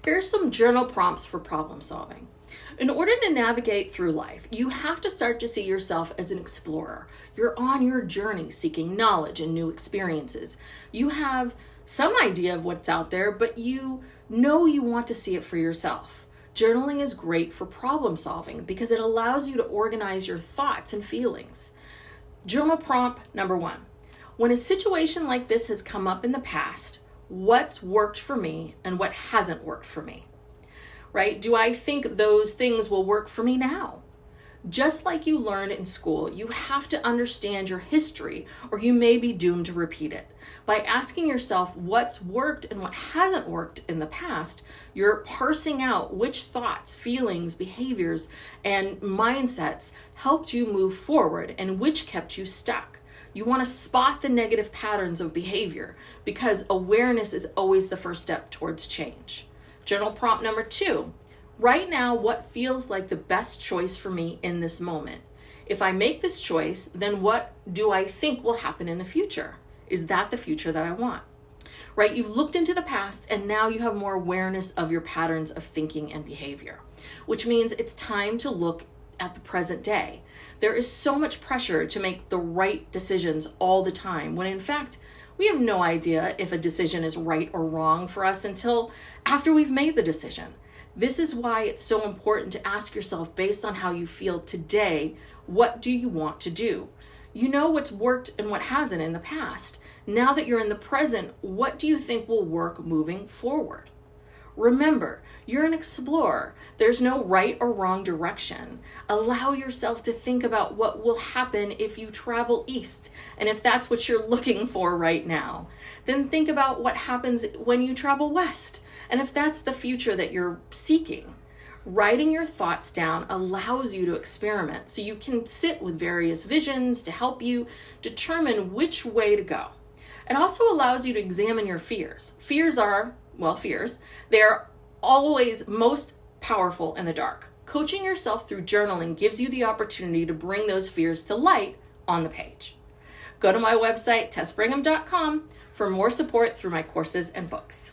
Here are some journal prompts for problem solving. In order to navigate through life, you have to start to see yourself as an explorer. You're on your journey seeking knowledge and new experiences. You have some idea of what's out there, but you know you want to see it for yourself. Journaling is great for problem solving because it allows you to organize your thoughts and feelings. Journal prompt number 1. When a situation like this has come up in the past, what's worked for me and what hasn't worked for me? Right? Do I think those things will work for me now? Just like you learned in school, you have to understand your history or you may be doomed to repeat it. By asking yourself what's worked and what hasn't worked in the past, you're parsing out which thoughts, feelings, behaviors, and mindsets helped you move forward and which kept you stuck. You want to spot the negative patterns of behavior because awareness is always the first step towards change. Journal prompt number 2. Right now, what feels like the best choice for me in this moment? If I make this choice, then what do I think will happen in the future? Is that the future that I want? Right? You've looked into the past and now you have more awareness of your patterns of thinking and behavior, which means it's time to look at the present day. There is so much pressure to make the right decisions all the time, when in fact, we have no idea if a decision is right or wrong for us until after we've made the decision. This is why it's so important to ask yourself, based on how you feel today, what do you want to do? You know what's worked and what hasn't in the past. Now that you're in the present, what do you think will work moving forward? Remember, you're an explorer. There's no right or wrong direction. Allow yourself to think about what will happen if you travel east, and if that's what you're looking for right now. Then think about what happens when you travel west, and if that's the future that you're seeking. Writing your thoughts down allows you to experiment, so you can sit with various visions to help you determine which way to go. It also allows you to examine your fears. Fears, they're always most powerful in the dark. Coaching yourself through journaling gives you the opportunity to bring those fears to light on the page. Go to my website, tessbrigham.com, for more support through my courses and books.